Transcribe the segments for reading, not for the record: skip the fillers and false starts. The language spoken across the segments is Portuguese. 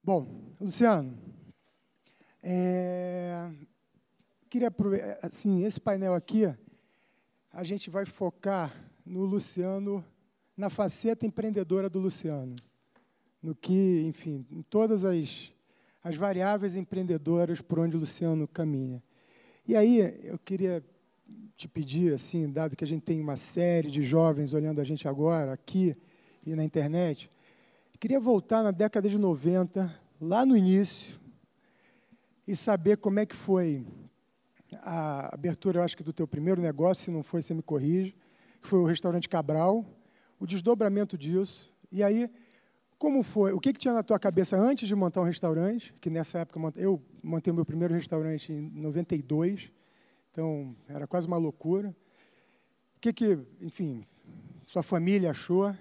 Bom, Luciano, queria assim, esse painel aqui, a gente vai focar no Luciano, na faceta empreendedora do Luciano, no que, enfim, em todas as variáveis empreendedoras por onde o Luciano caminha. E aí, eu queria te pedir, assim, dado que a gente tem uma série de jovens olhando a gente agora, aqui e na internet, queria voltar na década de 90, lá no início, e saber como é que foi a abertura, eu acho que do teu primeiro negócio, se não foi, você me corrige, que foi o restaurante Cabral, o desdobramento disso, e aí, como foi, o que tinha na tua cabeça antes de montar um restaurante, que nessa época eu montei o meu primeiro restaurante em 92, então era quase uma loucura. O que, enfim, sua família achou,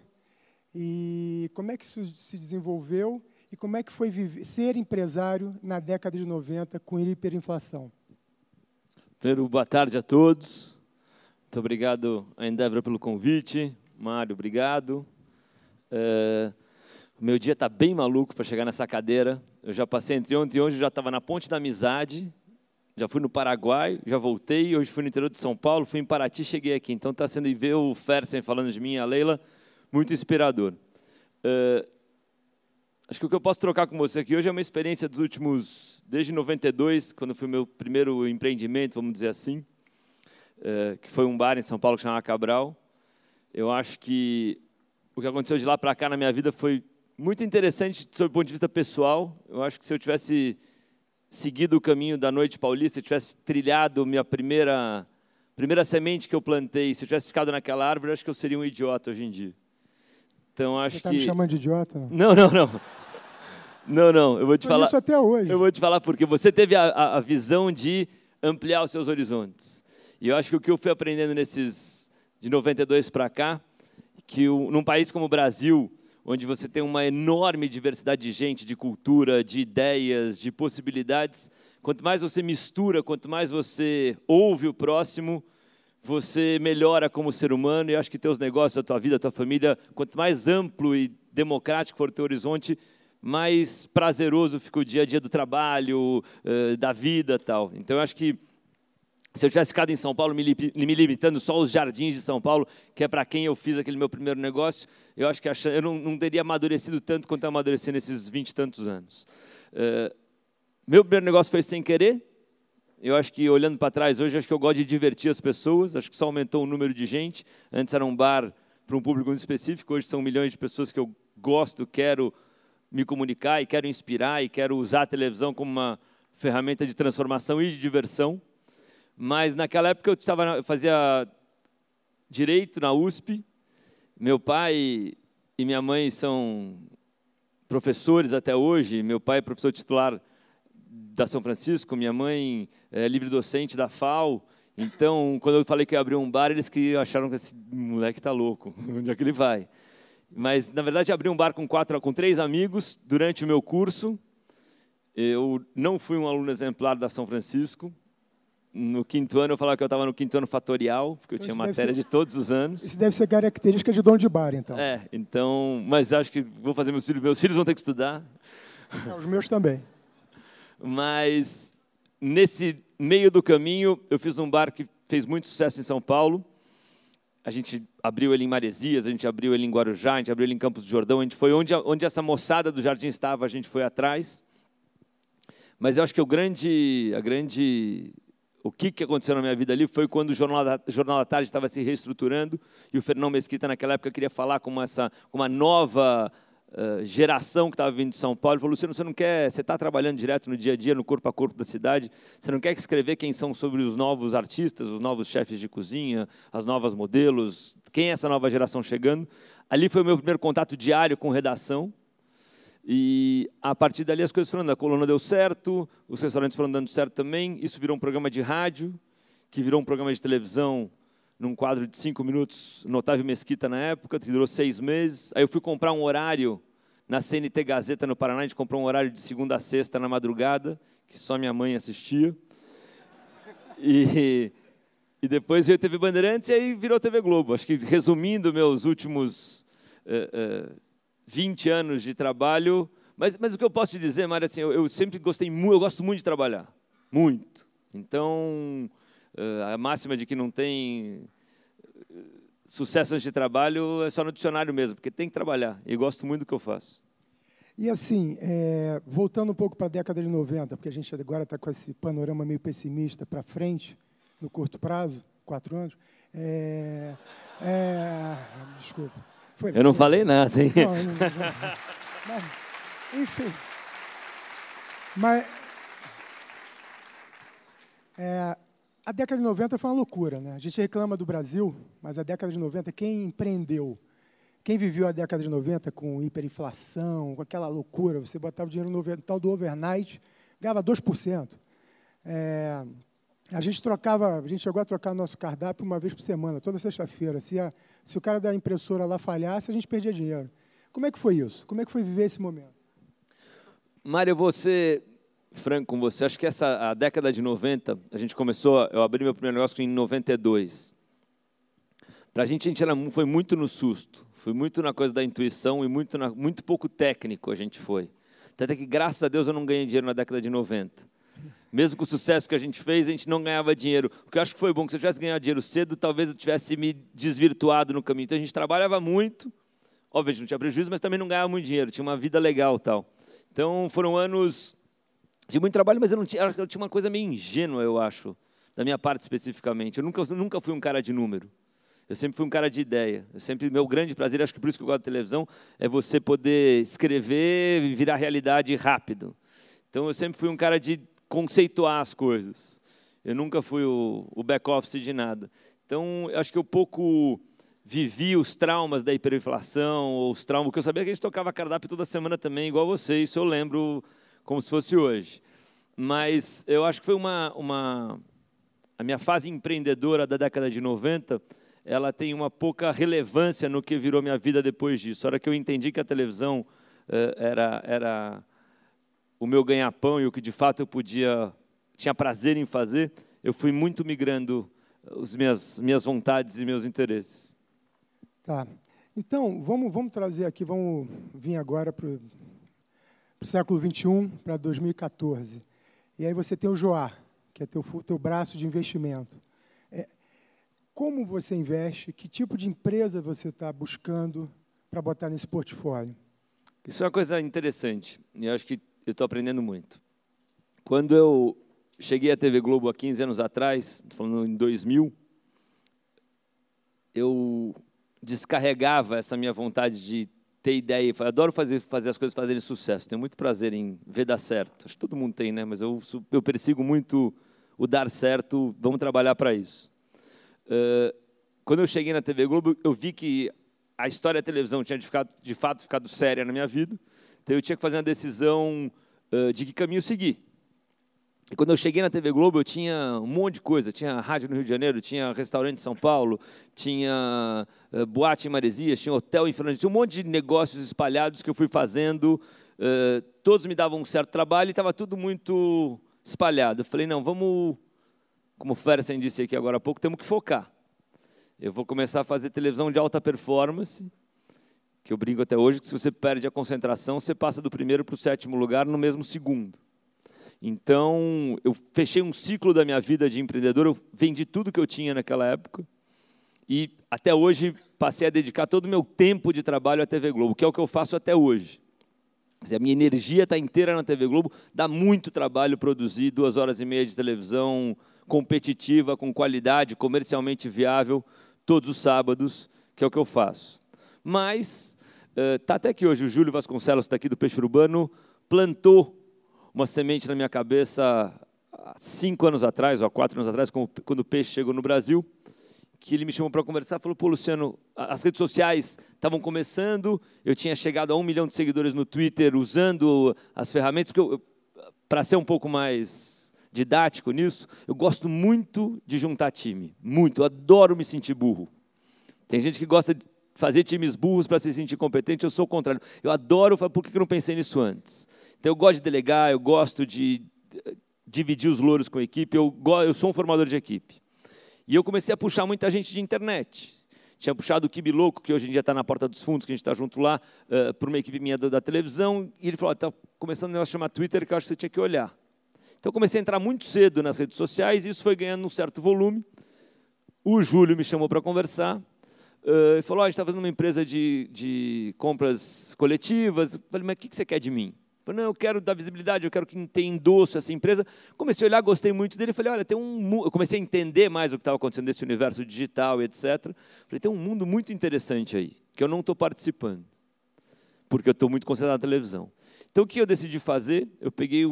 e como é que isso se desenvolveu, e como é que foi ser empresário na década de 90 com hiperinflação? Primeiro, boa tarde a todos. Muito obrigado a Endeavor pelo convite. Mário, obrigado. O meu dia está bem maluco para chegar nessa cadeira. Eu já passei entre ontem e hoje, já estava na Ponte da Amizade, já fui no Paraguai, já voltei, hoje fui no interior de São Paulo, fui em Paraty, cheguei aqui. Então está sendo, e ver o Fersen falando de mim e a Leila, muito inspirador. Acho que o que eu posso trocar com você aqui hoje é uma experiência dos últimos, desde 92, quando foi o meu primeiro empreendimento, vamos dizer assim, que foi um bar em São Paulo que chamava Cabral. Eu acho que o que aconteceu de lá para cá na minha vida foi muito interessante sob o ponto de vista pessoal. Eu acho que se eu tivesse seguido o caminho da noite paulista, se eu tivesse trilhado minha primeira semente que eu plantei, se eu tivesse ficado naquela árvore, eu acho que eu seria um idiota hoje em dia. Então, acho Você está me chamando de idiota? Não, não, não. Não, não. Eu vou te falar. Isso até hoje. Eu vou te falar porque você teve a visão de ampliar os seus horizontes. E eu acho que o que eu fui aprendendo nesses de 92 para cá, que num país como o Brasil, onde você tem uma enorme diversidade de gente, de cultura, de ideias, de possibilidades, quanto mais você mistura, quanto mais você ouve o próximo, você melhora como ser humano. E eu acho que teus negócios, a tua vida, a tua família, quanto mais amplo e democrático for o teu horizonte, mais prazeroso fica o dia a dia do trabalho, da vida e tal. Então, eu acho que se eu tivesse ficado em São Paulo, me limitando só aos jardins de São Paulo, que é para quem eu fiz aquele meu primeiro negócio, eu acho que eu não teria amadurecido tanto quanto eu amadureci nesses 20 e tantos anos. Meu primeiro negócio foi sem querer. Eu acho que, olhando para trás hoje, acho que eu gosto de divertir as pessoas. Acho que só aumentou o número de gente. Antes era um bar para um público muito específico. Hoje são milhões de pessoas que eu gosto, quero me comunicar e quero inspirar e quero usar a televisão como uma ferramenta de transformação e de diversão. Mas naquela época eu fazia direito na USP. Meu pai e minha mãe são professores até hoje. Meu pai é professor titular da São Francisco, minha mãe é livre docente da FAO. Então, quando eu falei que ia abrir um bar, eles acharam que esse moleque está louco. Onde é que ele vai? Mas, na verdade, abri um bar com 3 amigos durante o meu curso. Eu não fui um aluno exemplar da São Francisco. No 5º ano, eu falava que eu estava no 5º ano fatorial, porque eu tinha matéria de todos os anos. Isso deve ser característica de dono de bar, então. Então, mas acho que vou fazer meus filhos vão ter que estudar. Os meus também. Mas, nesse meio do caminho, eu fiz um bar que fez muito sucesso em São Paulo. A gente abriu ele em Maresias, a gente abriu ele em Guarujá, a gente abriu ele em Campos do Jordão. A gente foi onde essa moçada do Jardim estava, a gente foi atrás. Mas eu acho que o que aconteceu na minha vida ali foi quando o Jornal da Tarde estava se reestruturando e o Fernão Mesquita, naquela época, queria falar com uma nova geração que estava vindo de São Paulo. Ele falou: Luciano, você está trabalhando direto no dia a dia, no corpo a corpo da cidade, você não quer escrever quem são sobre os novos artistas, os novos chefes de cozinha, as novas modelos, quem é essa nova geração chegando? Ali foi o meu primeiro contato diário com redação. E, a partir dali, as coisas foram andando. A coluna deu certo, os restaurantes foram dando certo também. Isso virou um programa de rádio, que virou um programa de televisão, num quadro de 5 minutos, no Otávio Mesquita, na época, que durou 6 meses. Aí eu fui comprar um horário na CNT Gazeta, no Paraná. A gente comprou um horário de segunda a sexta, na madrugada, que só minha mãe assistia. E depois veio a TV Bandeirantes e aí virou TV Globo. Acho que, resumindo meus últimos 20 anos de trabalho, Mas o que eu posso te dizer, Mário, assim, eu sempre gostei muito, eu gosto muito de trabalhar. Muito. Então, a máxima de que não tem sucesso antes de trabalho é só no dicionário mesmo, porque tem que trabalhar. E gosto muito do que eu faço. E assim, voltando um pouco para a década de 90, porque a gente agora está com esse panorama meio pessimista para frente, no curto prazo, 4 anos. Desculpa. Eu não falei nada, hein? Mas, enfim. Mas a década de 90 foi uma loucura, né? A gente reclama do Brasil, mas a década de 90, quem empreendeu, quem viveu a década de 90 com hiperinflação, com aquela loucura, você botava o dinheiro no tal do overnight, ganhava 2%. A gente chegou a trocar nosso cardápio uma vez por semana, toda sexta-feira. Se o cara da impressora lá falhasse, a gente perdia dinheiro. Como é que foi isso? Como é que foi viver esse momento? Mário, eu vou ser franco com você. Acho que a década de 90, eu abri meu primeiro negócio em 92. Para a gente foi muito no susto, foi muito na coisa da intuição e muito pouco técnico a gente foi. Até que, graças a Deus, eu não ganhei dinheiro na década de 90. Mesmo com o sucesso que a gente fez, a gente não ganhava dinheiro. O que eu acho que foi bom, que se eu tivesse ganhado dinheiro cedo, talvez eu tivesse me desvirtuado no caminho. Então, a gente trabalhava muito, obviamente não tinha prejuízo, mas também não ganhava muito dinheiro, tinha uma vida legal tal. Então, foram anos de muito trabalho, mas eu tinha uma coisa meio ingênua, eu acho, da minha parte especificamente. Eu nunca fui um cara de número. Eu sempre fui um cara de ideia. Meu grande prazer, acho que por isso que eu gosto de televisão, é você poder escrever e virar realidade rápido. Então, eu sempre fui um cara de conceituar as coisas. Eu nunca fui o back-office de nada. Então, eu acho que eu pouco vivi os traumas da hiperinflação, porque eu sabia que a gente tocava cardápio toda semana também, igual você, isso eu lembro como se fosse hoje. Mas eu acho que foi a minha fase empreendedora da década de 90, ela tem uma pouca relevância no que virou minha vida depois disso. A hora que eu entendi que a televisão era o meu ganha-pão e o que de fato eu tinha prazer em fazer, eu fui muito migrando as minhas vontades e meus interesses. Tá. Então, vamos trazer aqui, vamos vir agora para o século XXI, para 2014. E aí você tem o Joar, que é teu braço de investimento. Como você investe? Que tipo de empresa você está buscando para botar nesse portfólio? Isso é uma coisa interessante, e eu acho que eu estou aprendendo muito. Quando eu cheguei à TV Globo há 15 anos atrás, falando em 2000, eu descarregava essa minha vontade de ter ideia. Eu adoro fazer as coisas fazerem sucesso, tenho muito prazer em ver dar certo. Acho que todo mundo tem, né? Mas eu persigo muito o dar certo, vamos trabalhar para isso. Quando eu cheguei na TV Globo, eu vi que a história da televisão tinha de fato ficado séria na minha vida, então eu tinha que fazer uma decisão de que caminho seguir. E quando eu cheguei na TV Globo, eu tinha um monte de coisa. Tinha rádio no Rio de Janeiro, tinha restaurante em São Paulo, tinha boate em Maresias, tinha hotel em Fernando, tinha um monte de negócios espalhados que eu fui fazendo. Todos me davam um certo trabalho e estava tudo muito espalhado. Eu falei, não, vamos, como o Fersen disse aqui agora há pouco, temos que focar. Eu vou começar a fazer televisão de alta performance, que eu brinco até hoje, que se você perde a concentração, você passa do primeiro para o 7º lugar no mesmo segundo. Então, eu fechei um ciclo da minha vida de empreendedor, eu vendi tudo que eu tinha naquela época e, até hoje, passei a dedicar todo o meu tempo de trabalho à TV Globo, que é o que eu faço até hoje. Quer dizer, a minha energia está inteira na TV Globo, dá muito trabalho produzir 2 horas e meia de televisão competitiva, com qualidade, comercialmente viável, todos os sábados, que é o que eu faço. Mas, está até aqui hoje, o Júlio Vasconcelos, está aqui do Peixe Urbano, plantou uma semente na minha cabeça há 5 anos atrás, ou há 4 anos atrás, quando o Peixe chegou no Brasil, que ele me chamou para conversar, falou, pô, Luciano, as redes sociais estavam começando, eu tinha chegado a 1 milhão de seguidores no Twitter, usando as ferramentas, porque para ser um pouco mais didático nisso, eu gosto muito de juntar time, muito, eu adoro me sentir burro. Tem gente que gosta de fazer times burros para se sentir competente, eu sou o contrário. Eu adoro, por que eu não pensei nisso antes? Então, eu gosto de delegar, eu gosto de dividir os louros com a equipe, eu sou um formador de equipe. E eu comecei a puxar muita gente de internet. tinha puxado o Kibi Louco, que hoje em dia está na Porta dos Fundos, que a gente está junto lá, para uma equipe minha da televisão, e ele falou, está começando um negócio chamado Twitter, que eu acho que você tinha que olhar. Então, eu comecei a entrar muito cedo nas redes sociais, e isso foi ganhando um certo volume. O Júlio me chamou para conversar, e falou, a gente está fazendo uma empresa de compras coletivas. Eu falei, mas o que você quer de mim? Eu falei, não, eu quero dar visibilidade, eu quero que tenha endosso essa empresa. Comecei a olhar, gostei muito dele. Falei, olha, eu comecei a entender mais o que estava acontecendo nesse universo digital, etc. Falei, tem um mundo muito interessante aí, que eu não estou participando, porque eu estou muito concentrado na televisão. Então, o que eu decidi fazer? Eu peguei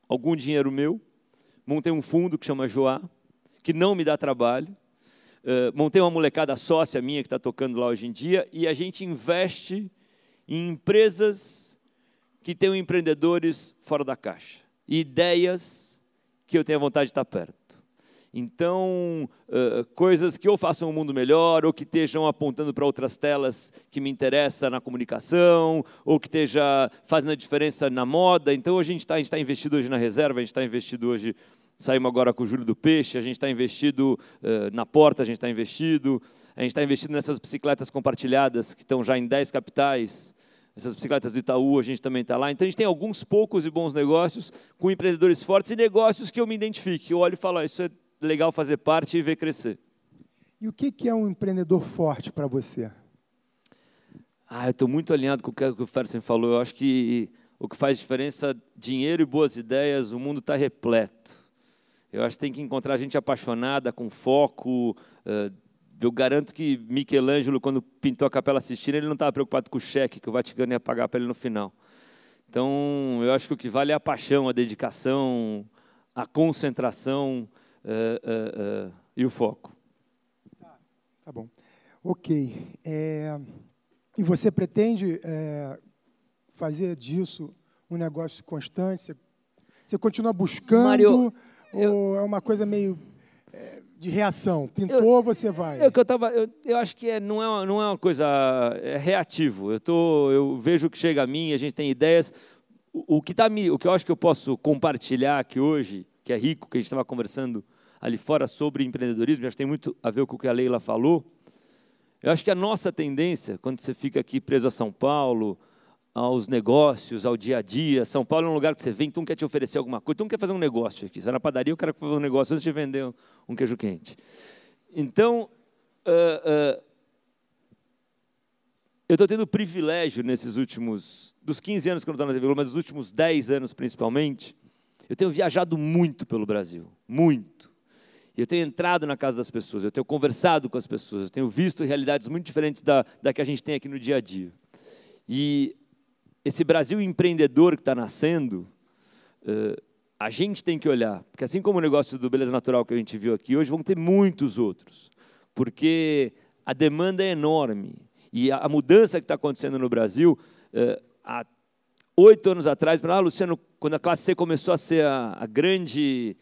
algum dinheiro meu, montei um fundo que chama Joá, que não me dá trabalho, montei uma molecada sócia minha que está tocando lá hoje em dia, e a gente investe em empresas que tenham empreendedores fora da caixa, e ideias que eu tenha vontade de estar perto. Então, coisas que ou façam um mundo melhor, ou que estejam apontando para outras telas que me interessam na comunicação, ou que esteja fazendo a diferença na moda. Então, hoje a gente está investido hoje na reserva, a gente está investido hoje, saímos agora com o Júlio do Peixe, a gente está investido na Porta, a gente está investido nessas bicicletas compartilhadas, que estão já em 10 capitais, essas bicicletas do Itaú, a gente também está lá. Então, a gente tem alguns poucos e bons negócios com empreendedores fortes e negócios que eu me identifique. Eu olho e falo, isso é legal fazer parte e ver crescer. E o que é um empreendedor forte para você? Eu estou muito alinhado com o que o Fersen falou. Eu acho que o que faz diferença, dinheiro e boas ideias, o mundo está repleto. Eu acho que tem que encontrar gente apaixonada, com foco. Eu garanto que Michelangelo, quando pintou a Capela Sistina, ele não estava preocupado com o cheque que o Vaticano ia pagar para ele no final. Então, eu acho que o que vale é a paixão, a dedicação, a concentração e o foco. Tá bom. Ok. E você pretende fazer disso um negócio constante? Você continua buscando? Mário, ou é uma coisa meio de reação? Pintou, você vai? Eu acho que não é uma coisa reativo. Eu vejo que chega a mim, a gente tem ideias. O que eu acho que eu posso compartilhar aqui hoje, que é rico, que a gente estava conversando ali fora sobre empreendedorismo, acho que tem muito a ver com o que a Leila falou. Eu acho que a nossa tendência, quando você fica aqui preso a São Paulo, aos negócios, ao dia a dia. São Paulo é um lugar que você vem, tu não quer te oferecer alguma coisa, tu não quer fazer um negócio aqui. Você vai na padaria, o cara quer fazer um negócio antes de vender um queijo quente. Então, eu estou tendo o privilégio nesses dos 15 anos que eu não estou na TV Globo, mas nos últimos 10 anos principalmente, eu tenho viajado muito pelo Brasil, muito. E eu tenho entrado na casa das pessoas, eu tenho conversado com as pessoas, eu tenho visto realidades muito diferentes da que a gente tem aqui no dia a dia. E esse Brasil empreendedor que está nascendo, a gente tem que olhar, porque assim como o negócio do Beleza Natural que a gente viu aqui, hoje vão ter muitos outros, porque a demanda é enorme. E a mudança que está acontecendo no Brasil, há 8 anos atrás, Luciano, quando a classe C começou a ser a grande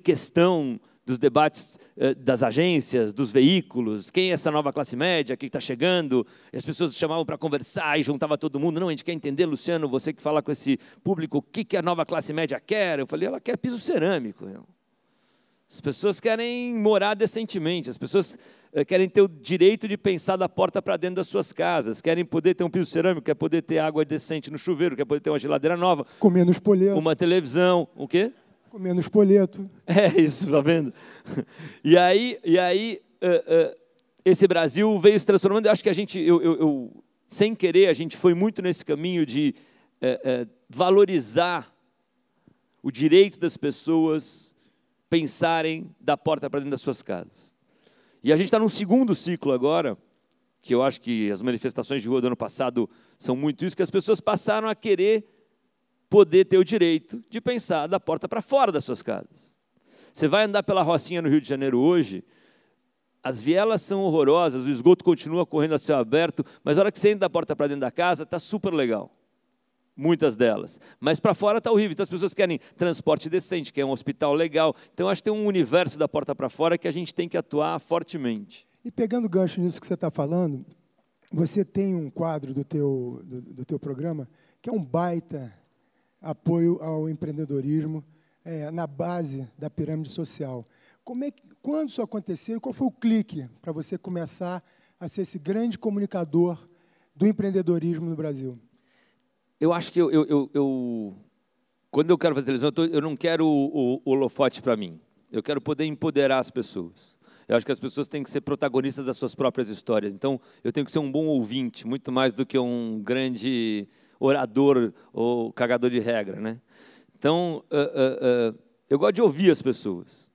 questão dos debates das agências, dos veículos, quem é essa nova classe média que está chegando, e as pessoas chamavam para conversar e juntava todo mundo, não, a gente quer entender, Luciano, você que fala com esse público, o que a nova classe média quer? Eu falei, ela quer piso cerâmico. As pessoas querem morar decentemente, as pessoas querem ter o direito de pensar da porta para dentro das suas casas, querem poder ter um piso cerâmico, quer poder ter água decente no chuveiro, quer poder ter uma geladeira nova, comer no espoleto, uma televisão, o quê? Comer no espoleto. É isso, tá vendo? E aí esse Brasil veio se transformando. Eu acho que a gente, sem querer, a gente foi muito nesse caminho de valorizar o direito das pessoas pensarem da porta para dentro das suas casas. E a gente está num segundo ciclo agora, que eu acho que as manifestações de rua do ano passado são muito isso, que as pessoas passaram a querer poder ter o direito de pensar da porta para fora das suas casas. Você vai andar pela Rocinha no Rio de Janeiro hoje, as vielas são horrorosas, o esgoto continua correndo a céu aberto, mas a hora que você entra da porta para dentro da casa, está super legal. Muitas delas. Mas para fora está horrível. Então as pessoas querem transporte decente, querem um hospital legal. Então acho que tem um universo da porta para fora que a gente tem que atuar fortemente. E pegando gancho nisso que você está falando, você tem um quadro do teu programa que é um baita apoio ao empreendedorismo na base da pirâmide social. Quando isso aconteceu, qual foi o clique para você começar a ser esse grande comunicador do empreendedorismo no Brasil? Eu acho que quando eu quero fazer televisão, eu não quero o holofote para mim. Eu quero poder empoderar as pessoas. Eu acho que as pessoas têm que ser protagonistas das suas próprias histórias. Então, eu tenho que ser um bom ouvinte, muito mais do que um grande orador ou cagador de regra, né? Então, eu gosto de ouvir as pessoas.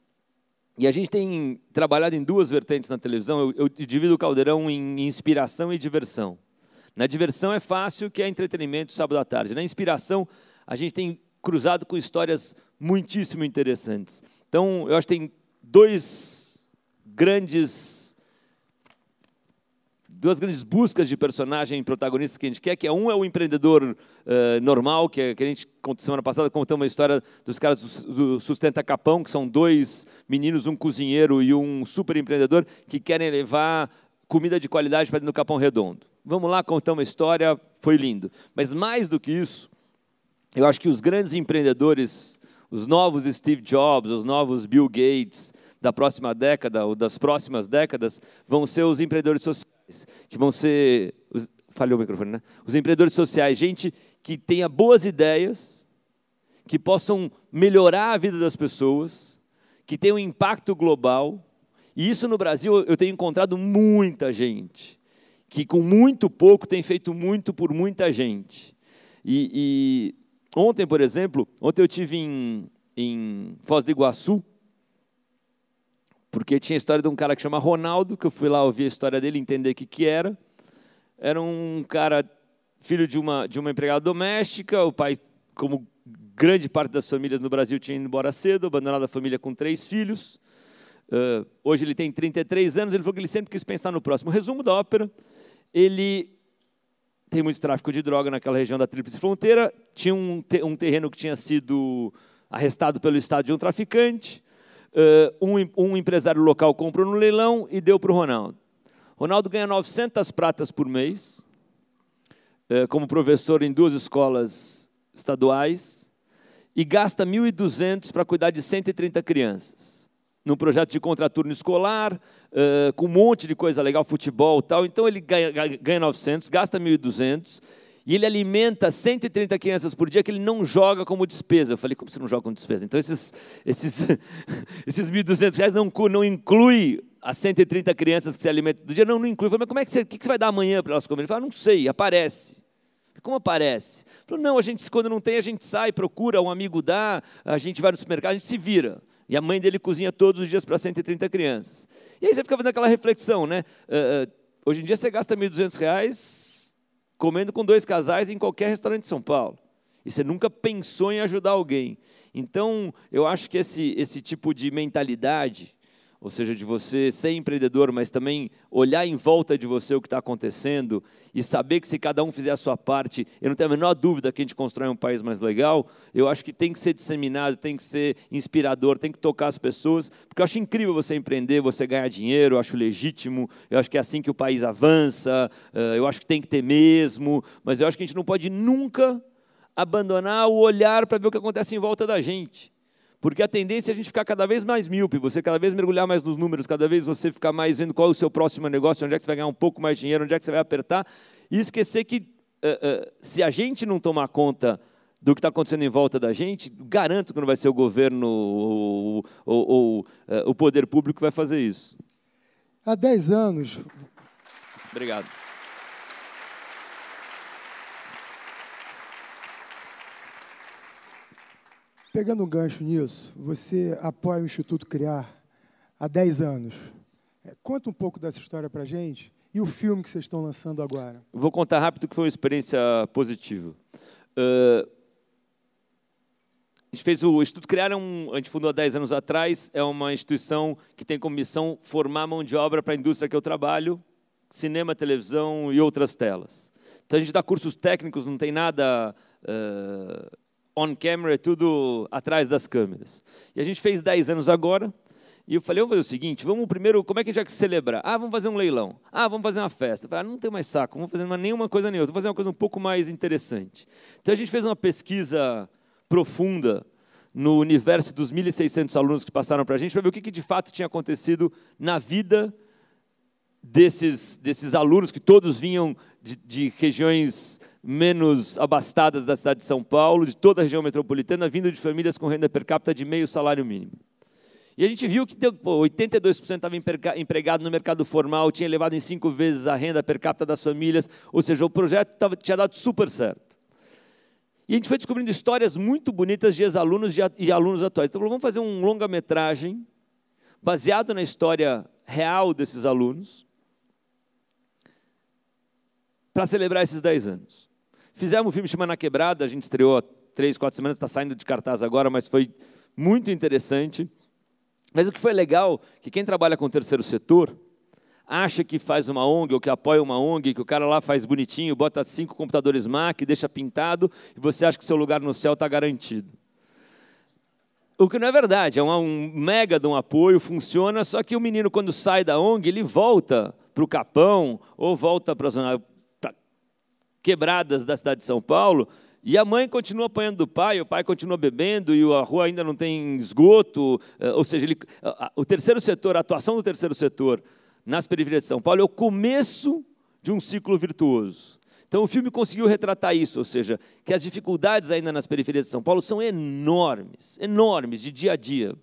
E a gente tem trabalhado em duas vertentes na televisão. Eu divido o Caldeirão em inspiração e diversão. Na diversão é fácil, que é entretenimento sábado à tarde. Na inspiração, a gente tem cruzado com histórias muitíssimo interessantes. Então, eu acho que tem duas grandes buscas de personagem protagonistas que a gente quer, que é o empreendedor normal, que a gente, semana passada, contamos uma história dos caras do Sustenta Capão, que são dois meninos, um cozinheiro e um super empreendedor, que querem levar comida de qualidade para dentro do Capão Redondo. Vamos lá, contamos uma história, foi lindo. Mas mais do que isso, eu acho que os grandes empreendedores, os novos Steve Jobs, os novos Bill Gates da próxima década ou das próximas décadas, vão ser os empreendedores sociais, que vão ser, falhou o microfone, né? Os empreendedores sociais, gente que tenha boas ideias, que possam melhorar a vida das pessoas, que tenham um impacto global. E isso no Brasil eu tenho encontrado muita gente, que com muito pouco tem feito muito por muita gente. E ontem, por exemplo, eu estive em Foz do Iguaçu, porque tinha a história de um cara que chama Ronaldo, que eu fui lá ouvir a história dele, entender o que era. Era um cara, filho de uma empregada doméstica, o pai, como grande parte das famílias no Brasil, tinha ido embora cedo, abandonado a família com 3 filhos. Hoje ele tem 33 anos, ele falou que ele sempre quis pensar no próximo. Resumo da ópera, ele tem muito tráfico de droga naquela região da Tríplice Fronteira, tinha um terreno que tinha sido arrestado pelo Estado de um traficante, um empresário local comprou no leilão e deu para o Ronaldo. Ronaldo ganha 900 pratas por mês, como professor em 2 escolas estaduais, e gasta 1.200 para cuidar de 130 crianças, num projeto de contraturno escolar, com um monte de coisa legal, futebol e tal. Então, ele ganha 900, gasta 1.200, e ele alimenta 130 crianças por dia que ele não joga como despesa. Eu falei, como você não joga como despesa? Então, esses R$1.200 não inclui as 130 crianças que se alimentam do dia? Não inclui. Eu falei, mas como é que você vai dar amanhã para elas comerem? Ele falou, não sei, aparece. Como aparece? Ele falou, não, quando não tem, a gente sai, procura, um amigo dá, a gente vai no supermercado, a gente se vira. E a mãe dele cozinha todos os dias para 130 crianças. E aí você fica fazendo aquela reflexão, né? Hoje em dia você gasta R$1.200 comendo com 2 casais em qualquer restaurante de São Paulo. E você nunca pensou em ajudar alguém. Então, eu acho que esse tipo de mentalidade, ou seja, de você ser empreendedor, mas também olhar em volta de você o que está acontecendo e saber que se cada um fizer a sua parte, eu não tenho a menor dúvida que a gente constrói um país mais legal, eu acho que tem que ser disseminado, tem que ser inspirador, tem que tocar as pessoas, porque eu acho incrível você empreender, você ganhar dinheiro, eu acho legítimo, eu acho que é assim que o país avança, eu acho que tem que ter mesmo, mas eu acho que a gente não pode nunca abandonar o olhar para ver o que acontece em volta da gente. Porque a tendência é a gente ficar cada vez mais míope, você cada vez mergulhar mais nos números, cada vez você ficar mais vendo qual é o seu próximo negócio, onde é que você vai ganhar um pouco mais de dinheiro, onde é que você vai apertar, e esquecer que se a gente não tomar conta do que está acontecendo em volta da gente, garanto que não vai ser o governo ou o poder público que vai fazer isso. Há 10 anos... Obrigado. Pegando um gancho nisso, você apoia o Instituto Criar há 10 anos. Conta um pouco dessa história para a gente e o filme que vocês estão lançando agora. Vou contar rápido que foi uma experiência positiva. A gente fez o Instituto Criar, a gente fundou há 10 anos atrás, é uma instituição que tem como missão formar mão de obra para a indústria que eu trabalho, cinema, televisão e outras telas. Então, a gente dá cursos técnicos, não tem nada... on camera, é tudo atrás das câmeras. E a gente fez 10 anos agora, e eu falei, vamos fazer o seguinte, vamos primeiro, como é que a gente vai celebrar? Vamos fazer um leilão. Vamos fazer uma festa. Eu falei, não tem mais saco, não vou fazer nenhuma coisa nenhuma, vou fazer uma coisa um pouco mais interessante. Então a gente fez uma pesquisa profunda no universo dos 1.600 alunos que passaram para a gente, para ver o que de fato tinha acontecido na vida desses alunos, que todos vinham de regiões menos abastadas da cidade de São Paulo, de toda a região metropolitana, vindo de famílias com renda per capita de meio salário mínimo. E a gente viu que 82% estava empregado no mercado formal, tinha elevado em 5 vezes a renda per capita das famílias, ou seja, o projeto tinha dado super certo. E a gente foi descobrindo histórias muito bonitas de ex-alunos e alunos atuais. Então, vamos fazer um longa-metragem baseado na história real desses alunos para celebrar esses 10 anos. Fizemos um filme chamado Na Quebrada, a gente estreou há 3, 4 semanas, está saindo de cartaz agora, mas foi muito interessante. Mas o que foi legal, que quem trabalha com o terceiro setor, acha que faz uma ONG, ou que apoia uma ONG, que o cara lá faz bonitinho, bota 5 computadores Mac, deixa pintado, e você acha que seu lugar no céu está garantido. O que não é verdade, é um mega de um apoio, funciona, só que o menino, quando sai da ONG, ele volta para o Capão, ou volta para as quebradas da cidade de São Paulo, e a mãe continua apanhando do pai, o pai continua bebendo, e a rua ainda não tem esgoto, ou seja, o terceiro setor, a atuação do terceiro setor nas periferias de São Paulo é o começo de um ciclo virtuoso. Então, o filme conseguiu retratar isso, ou seja, que as dificuldades ainda nas periferias de São Paulo são enormes, enormes, de dia a dia,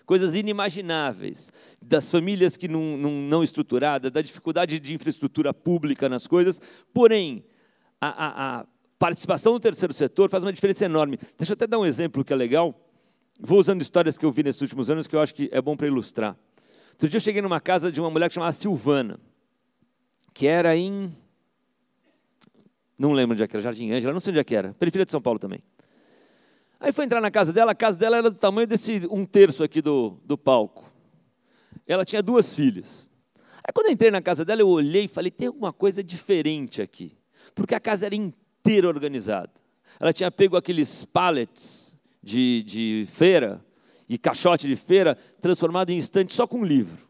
coisas inimagináveis, das famílias que não estruturadas, da dificuldade de infraestrutura pública nas coisas, porém, a participação do terceiro setor faz uma diferença enorme. Deixa eu até dar um exemplo que é legal, vou usando histórias que eu vi nesses últimos anos, que eu acho que é bom para ilustrar. Outro dia eu cheguei numa casa de uma mulher que chamava Silvana, que era em... não lembro onde é que era, Jardim Ângela, não sei onde é que era, periferia de São Paulo também. Aí foi entrar na casa dela, a casa dela era do tamanho desse 1/3 aqui do palco. Ela tinha 2 filhas. Aí quando eu entrei na casa dela, eu olhei e falei, tem alguma coisa diferente aqui. Porque a casa era inteira organizada. Ela tinha pego aqueles pallets de feira, e caixote de feira, transformado em estante só com livro.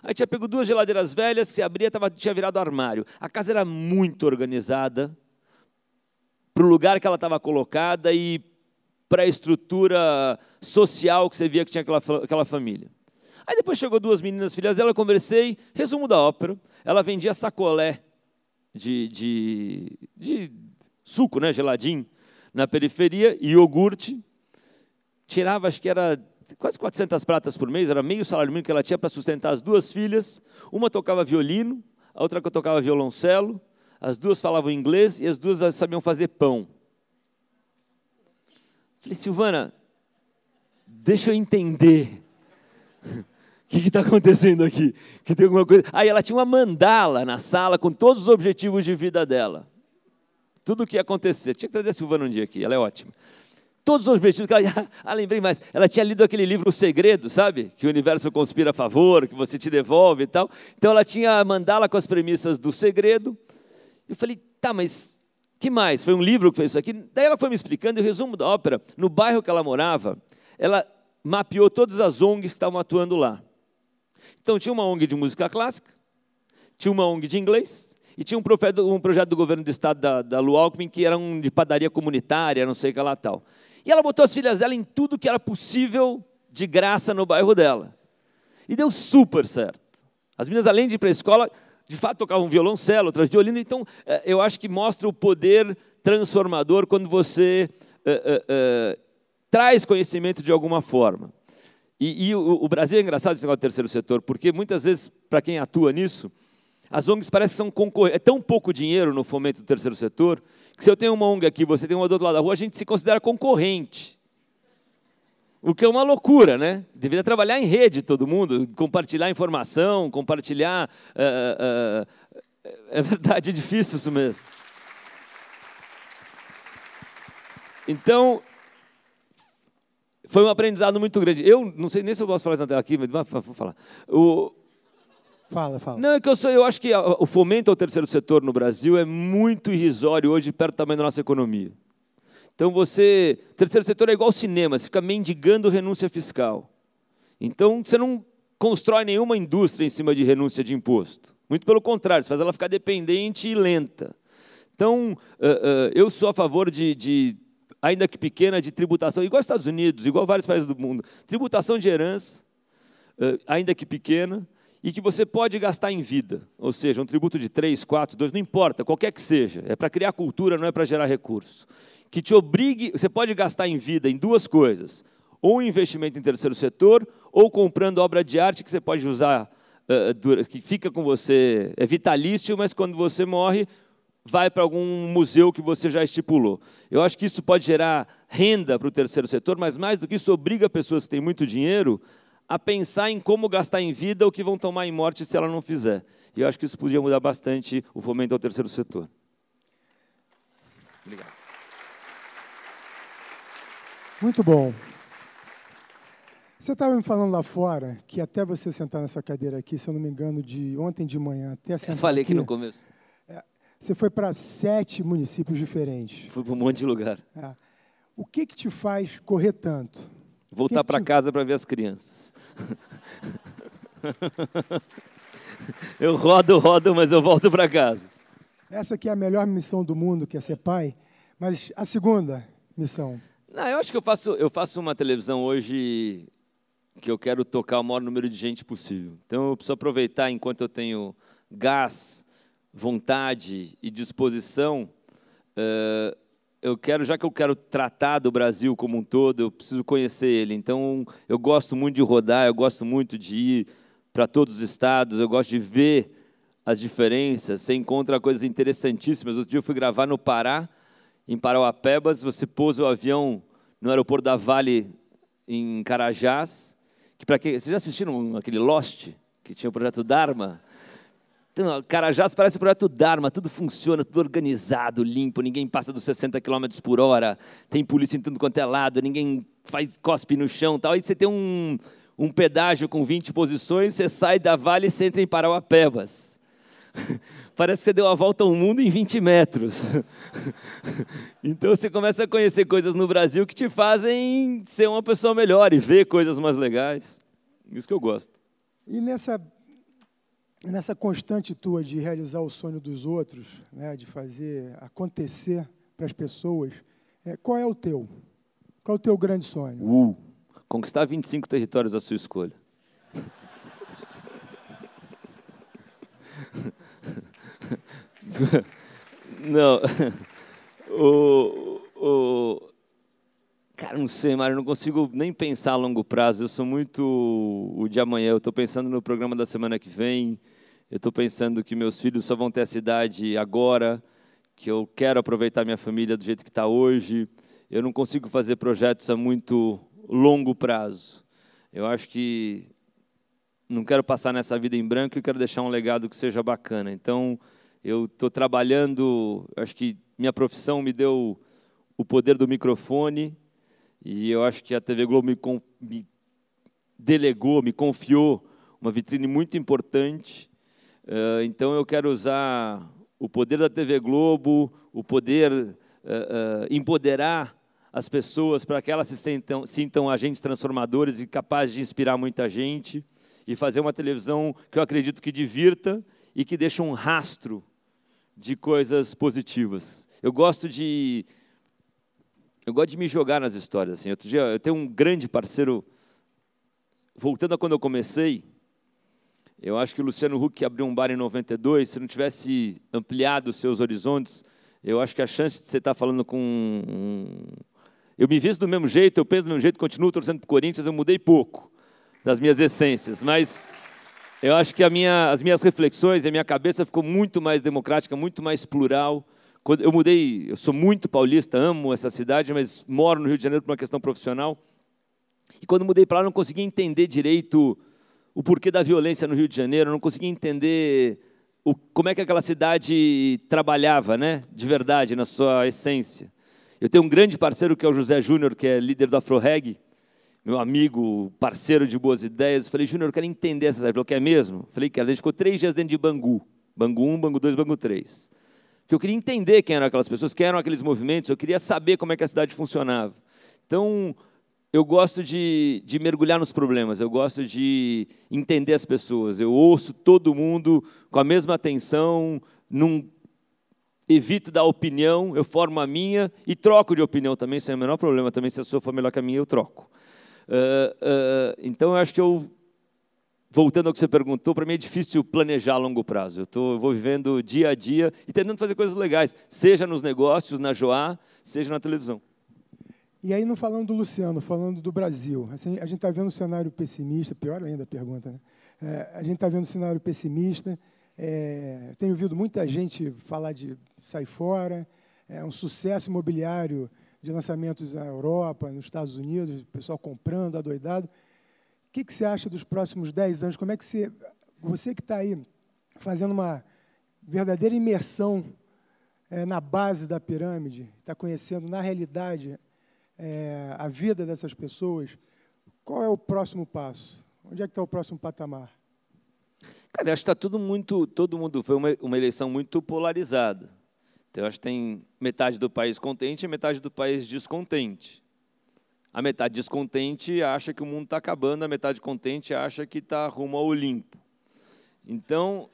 Aí tinha pego 2 geladeiras velhas, se abria, tinha virado armário. A casa era muito organizada para o lugar que ela estava colocada e para a estrutura social que você via que tinha aquela família. Aí depois chegou 2 meninas, filhas dela, eu conversei, resumo da ópera, ela vendia sacolé de suco, né, geladinho, na periferia, e iogurte, tirava, acho que era quase 400 pratas por mês, era meio salário mínimo que ela tinha para sustentar as 2 filhas, uma tocava violino, a outra que tocava violoncelo, as 2 falavam inglês e as 2 sabiam fazer pão. Falei, Silvana, deixa eu entender o que está acontecendo aqui, que tem alguma coisa. Aí ela tinha uma mandala na sala com todos os objetivos de vida dela. Tudo o que ia acontecer. Tinha que trazer a Silvana um dia aqui, ela é ótima. Todos os objetivos que ela... lembrei mais. Ela tinha lido aquele livro O Segredo, sabe? Que o universo conspira a favor, que você te devolve e tal. Então ela tinha a mandala com as premissas do Segredo. Eu falei, tá, mas que mais? Foi um livro que fez isso aqui? Daí ela foi me explicando, e o resumo da ópera, no bairro que ela morava, ela mapeou todas as ONGs que estavam atuando lá. Então tinha uma ONG de música clássica, tinha uma ONG de inglês, e tinha um projeto do governo do estado da Lu Alckmin, que era de padaria comunitária, não sei o que lá tal. E ela botou as filhas dela em tudo que era possível de graça no bairro dela. E deu super certo. As meninas, além de ir para a escola, de fato tocavam violoncelo, outras violino. Então, eu acho que mostra o poder transformador quando você traz conhecimento de alguma forma. E o Brasil é engraçado esse negócio do terceiro setor, porque muitas vezes, para quem atua nisso, as ONGs parecem que são concorrentes. É tão pouco dinheiro no fomento do terceiro setor, que se eu tenho uma ONG aqui, você tem uma do outro lado da rua, a gente se considera concorrente. O que é uma loucura, né? Deveria trabalhar em rede todo mundo, compartilhar informação, compartilhar... É verdade, é difícil isso mesmo. Então, foi um aprendizado muito grande. Eu não sei nem se eu posso falar isso na tela aqui, mas vou falar. Fala. Não, é que eu acho que o fomento ao terceiro setor no Brasil é muito irrisório hoje, perto do tamanho da nossa economia. Então, terceiro setor é igual ao cinema, você fica mendigando renúncia fiscal. Então, você não constrói nenhuma indústria em cima de renúncia de imposto. Muito pelo contrário, você faz ela ficar dependente e lenta. Então, eu sou a favor de ainda que pequena, de tributação, igual aos Estados Unidos, igual a vários países do mundo, tributação de herança, ainda que pequena, e que você pode gastar em vida, ou seja, um tributo de 3, 4, 2, não importa, qualquer que seja, é para criar cultura, não é para gerar recurso, que te obrigue, você pode gastar em vida em duas coisas, ou investimento em terceiro setor, ou comprando obra de arte que você pode usar, que fica com você, é vitalício, mas quando você morre, vai para algum museu que você já estipulou. Eu acho que isso pode gerar renda para o terceiro setor, mas mais do que isso, obriga pessoas que têm muito dinheiro a pensar em como gastar em vida o que vão tomar em morte se ela não fizer. E eu acho que isso podia mudar bastante o fomento ao terceiro setor. Obrigado. Muito bom. Você estava me falando lá fora que até você sentar nessa cadeira aqui, se eu não me engano, de ontem de manhã até sentar Eu falei aqui, aqui no começo. Você foi para 7 municípios diferentes. Fui para um monte de lugar. O que te faz correr tanto? Voltar para casa para ver as crianças. Eu rodo, mas eu volto para casa. Essa aqui é a melhor missão do mundo, que é ser pai. Mas a segunda missão? Não, eu acho que eu faço uma televisão hoje que eu quero tocar o maior número de gente possível. Então, eu preciso aproveitar enquanto eu tenho gás, vontade e disposição. Já que eu quero tratar do Brasil como um todo, eu preciso conhecer ele. Então, eu gosto muito de rodar, eu gosto muito de ir para todos os estados, eu gosto de ver as diferenças. Você encontra coisas interessantíssimas. Outro dia eu fui gravar no Pará, em Parauapebas, você pousa o avião no aeroporto da Vale, em Carajás. Vocês já assistiram aquele Lost, que tinha o projeto Dharma? Então, Carajás parece o projeto Dharma, tudo funciona, tudo organizado, limpo, ninguém passa dos 60 km por hora, tem polícia em tudo quanto é lado, ninguém faz cospe no chão, tal. Aí você tem um pedágio com 20 posições, você sai da Vale e você entra em Parauapebas. Parece que você deu a volta ao mundo em 20 metros. Então você começa a conhecer coisas no Brasil que te fazem ser uma pessoa melhor e ver coisas mais legais. Isso que eu gosto. E nessa constante tua de realizar o sonho dos outros, né, de fazer acontecer para as pessoas, qual é o teu? Qual é o teu grande sonho? Conquistar 25 territórios à sua escolha. Não. Cara, não sei, Mário, eu não consigo nem pensar a longo prazo. Eu sou muito o de amanhã. Eu estou pensando no programa da semana que vem. Eu estou pensando que meus filhos só vão ter essa idade agora, que eu quero aproveitar minha família do jeito que está hoje. Eu não consigo fazer projetos a muito longo prazo. Eu acho que não quero passar nessa vida em branco e quero deixar um legado que seja bacana. Então, eu estou trabalhando, acho que minha profissão me deu o poder do microfone e eu acho que a TV Globo me delegou, me confiou uma vitrine muito importante. Então, eu quero usar o poder da TV Globo, o poder empoderar as pessoas para que elas se sintam agentes transformadores e capazes de inspirar muita gente e fazer uma televisão que eu acredito que divirta e que deixe um rastro de coisas positivas. Eu gosto de me jogar nas histórias. Assim. Outro dia, eu tenho um grande parceiro, voltando a quando eu comecei, eu acho que o Luciano Huck abriu um bar em 92, se não tivesse ampliado os seus horizontes, eu acho que a chance de você estar falando com... Eu me visto do mesmo jeito, eu penso do mesmo jeito, continuo torcendo para o Corinthians, eu mudei pouco das minhas essências, mas eu acho que as minhas reflexões, a minha cabeça ficou muito mais democrática, muito mais plural. Quando eu mudei, eu sou muito paulista, amo essa cidade, mas moro no Rio de Janeiro por uma questão profissional. E quando mudei para lá, não conseguia entender direito o porquê da violência no Rio de Janeiro, não conseguia entender como é que aquela cidade trabalhava, né, de verdade, na sua essência. Eu tenho um grande parceiro que é o José Júnior, que é líder do Afro-Reg, meu amigo, parceiro de boas ideias. Eu falei, Júnior, eu quero entender essa cidade. Ele falou, quer mesmo? Eu falei, quero. A gente ficou 3 dias dentro de Bangu. Bangu 1, Bangu 2, Bangu 3. Porque eu queria entender quem eram aquelas pessoas, quem eram aqueles movimentos, eu queria saber como é que a cidade funcionava. Então, eu gosto de mergulhar nos problemas, eu gosto de entender as pessoas. Eu ouço todo mundo com a mesma atenção, evito dar opinião, eu formo a minha e troco de opinião também, sem o menor problema. Também, se a sua for melhor que a minha, eu troco. Então, eu acho que voltando ao que você perguntou, para mim é difícil planejar a longo prazo. Eu vou vivendo dia a dia e tentando fazer coisas legais, seja nos negócios, na Joá, seja na televisão. E aí, não falando do Luciano, falando do Brasil. Assim, a gente está vendo um cenário pessimista, pior ainda a pergunta, né? A gente está vendo um cenário pessimista. Tenho ouvido muita gente falar de sair fora, um sucesso imobiliário de lançamentos na Europa, nos Estados Unidos, o pessoal comprando, adoidado. O que você acha dos próximos 10 anos? Como é que você que está aí fazendo uma verdadeira imersão na base da pirâmide, está conhecendo na realidade a vida dessas pessoas, qual é o próximo passo? Onde é que está o próximo patamar? Cara, eu acho que está todo mundo, foi uma eleição muito polarizada. Então, eu acho que tem metade do país contente e metade do país descontente. A metade descontente acha que o mundo está acabando, a metade contente acha que está rumo ao Olimpo. Então,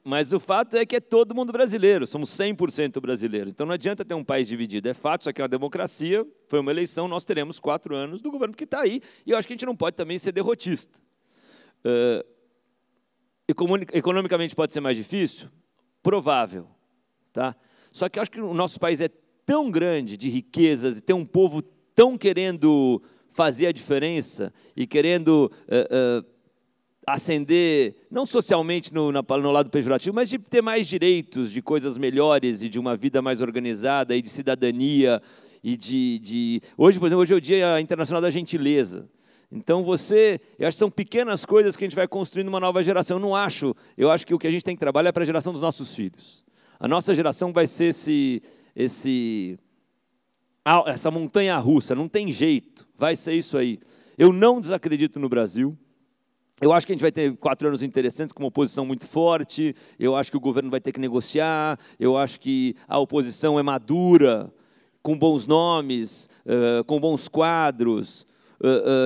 mas o fato é que é todo mundo brasileiro, somos 100% brasileiros. Então, não adianta ter um país dividido. É fato, isso aqui é uma democracia, foi uma eleição, nós teremos 4 anos do governo que está aí, e eu acho que a gente não pode também ser derrotista. Economicamente pode ser mais difícil? Provável. Tá? Só que eu acho que o nosso país é tão grande de riquezas, e tem um povo tão querendo fazer a diferença, e querendo ascender, não socialmente no lado pejorativo, mas de ter mais direitos, de coisas melhores, e de uma vida mais organizada, e de cidadania, e Hoje, por exemplo, hoje é o Dia Internacional da Gentileza. Então, eu acho que são pequenas coisas que a gente vai construindo uma nova geração. Eu acho que o que a gente tem que trabalhar é para a geração dos nossos filhos. A nossa geração vai ser essa montanha-russa, não tem jeito, vai ser isso aí. Eu não desacredito no Brasil. Eu acho que a gente vai ter 4 anos interessantes com uma oposição muito forte, eu acho que o governo vai ter que negociar, eu acho que a oposição é madura, com bons nomes, com bons quadros.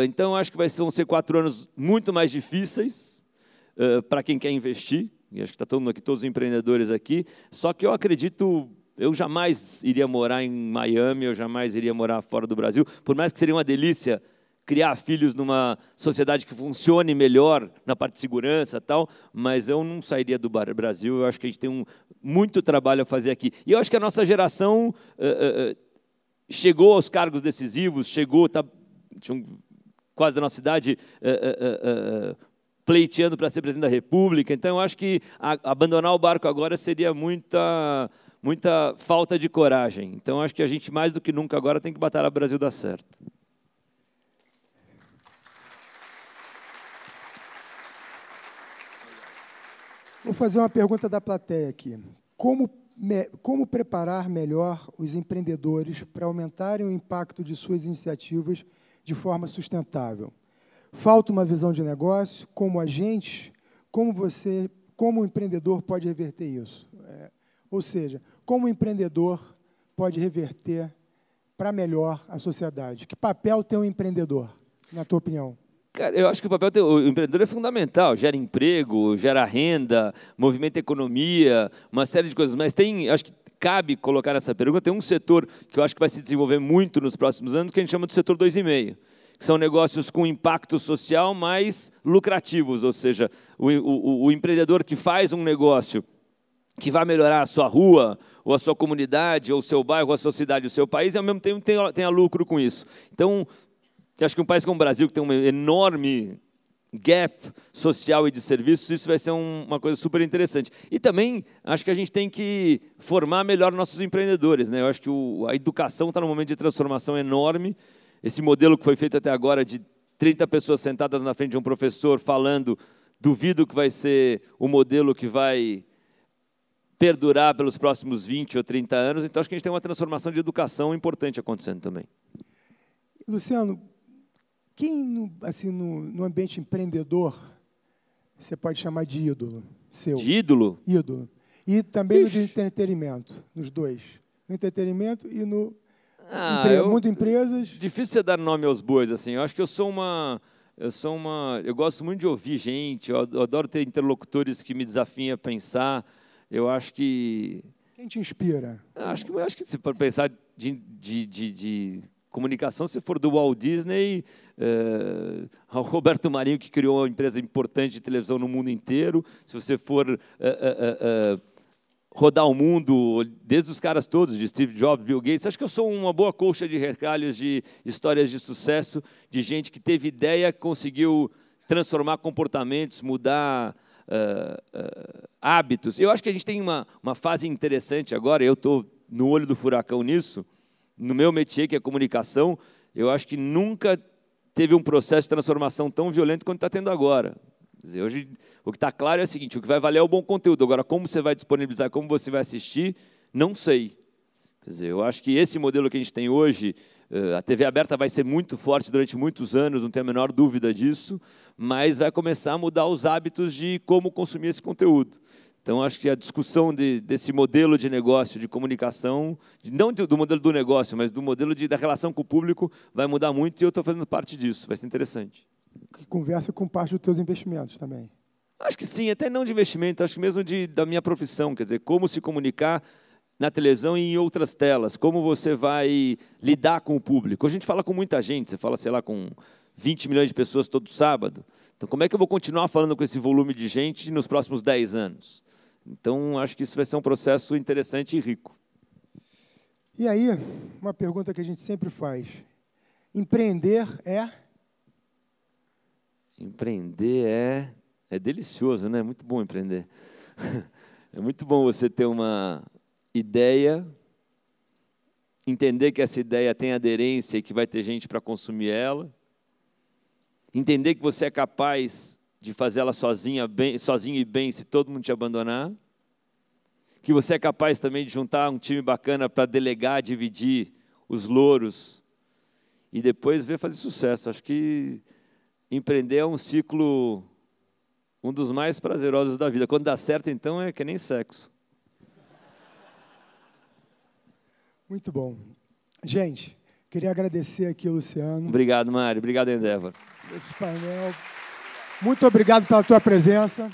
Então, eu acho que vão ser 4 anos muito mais difíceis para quem quer investir, e acho que está todo mundo aqui, todos os empreendedores aqui, só que eu acredito, eu jamais iria morar em Miami, eu jamais iria morar fora do Brasil, por mais que seria uma delícia criar filhos numa sociedade que funcione melhor na parte de segurança e tal, mas eu não sairia do Brasil, eu acho que a gente tem muito trabalho a fazer aqui. E eu acho que a nossa geração chegou aos cargos decisivos, quase da nossa idade pleiteando para ser presidente da República, então eu acho que abandonar o barco agora seria muita falta de coragem. Então eu acho que a gente, mais do que nunca agora, tem que batalhar para o Brasil dar certo. Vou fazer uma pergunta da plateia aqui. Como preparar melhor os empreendedores para aumentarem o impacto de suas iniciativas de forma sustentável? Falta uma visão de negócio, como agente, como o empreendedor pode reverter isso? Ou seja, como o empreendedor pode reverter para melhor a sociedade? Que papel tem um empreendedor, na tua opinião? Cara, eu acho que o papel do empreendedor é fundamental, gera emprego, gera renda, movimenta a economia, uma série de coisas, mas acho que cabe colocar essa pergunta, tem um setor que eu acho que vai se desenvolver muito nos próximos anos, que a gente chama de setor 2,5, que são negócios com impacto social mais lucrativos, ou seja, o empreendedor que faz um negócio que vai melhorar a sua rua, ou a sua comunidade, ou o seu bairro, ou a sua cidade, o seu país, e ao mesmo tempo tenha lucro com isso. Então, eu acho que um país como o Brasil, que tem um enorme gap social e de serviços, isso vai ser uma coisa super interessante. E também, acho que a gente tem que formar melhor nossos empreendedores, né? Eu acho que a educação está num momento de transformação enorme. Esse modelo que foi feito até agora, de 30 pessoas sentadas na frente de um professor falando, duvido que vai ser o modelo que vai perdurar pelos próximos 20 ou 30 anos. Então, acho que a gente tem uma transformação de educação importante acontecendo também. Luciano, quem, assim, no ambiente empreendedor, você pode chamar de ídolo seu? De ídolo? Ídolo. E também no de entretenimento, nos dois. No entretenimento e no mundo empresas. Difícil você dar nome aos bois, assim. Eu acho que eu gosto muito de ouvir gente, eu adoro ter interlocutores que me desafiem a pensar. Eu acho que Quem te inspira? Acho que se for pensar de comunicação, se for do Walt Disney, ao Roberto Marinho, que criou uma empresa importante de televisão no mundo inteiro, se você for rodar o mundo, desde os caras todos, de Steve Jobs, Bill Gates, acho que eu sou uma boa colcha de retalhos de histórias de sucesso, de gente que teve ideia, conseguiu transformar comportamentos, mudar hábitos. Eu acho que a gente tem uma fase interessante agora, eu estou no olho do furacão nisso, no meu métier, que é comunicação, eu acho que nunca teve um processo de transformação tão violento quanto está tendo agora. Quer dizer, hoje, o que está claro é o seguinte, o que vai valer é o bom conteúdo. Agora, como você vai disponibilizar, como você vai assistir, não sei. Quer dizer, eu acho que esse modelo que a gente tem hoje, a TV aberta vai ser muito forte durante muitos anos, não tenho a menor dúvida disso, mas vai começar a mudar os hábitos de como consumir esse conteúdo. Então, acho que a discussão desse modelo de negócio, de comunicação, não do modelo do negócio, mas do modelo da relação com o público, vai mudar muito e eu estou fazendo parte disso. Vai ser interessante. Que conversa com parte dos teus investimentos também. Acho que sim, até não de investimento, acho que mesmo da minha profissão, quer dizer, como se comunicar na televisão e em outras telas, como você vai lidar com o público. A gente fala com muita gente, você fala, sei lá, com 20 milhões de pessoas todo sábado. Então, como é que eu vou continuar falando com esse volume de gente nos próximos 10 anos? Então, acho que isso vai ser um processo interessante e rico. E aí, uma pergunta que a gente sempre faz. Empreender é? Empreender é delicioso, né? É muito bom empreender. É muito bom você ter uma ideia, entender que essa ideia tem aderência e que vai ter gente para consumir ela, entender que você é capaz de fazer ela sozinho e bem, se todo mundo te abandonar, que você é capaz também de juntar um time bacana para delegar, dividir os louros e depois ver fazer sucesso. Acho que empreender é um ciclo, um dos mais prazerosos da vida. Quando dá certo, então, é que nem sexo. Muito bom. Gente, queria agradecer aqui, Luciano. Obrigado, Mário. Obrigado, Endeavor. Esse painel. Muito obrigado pela tua presença.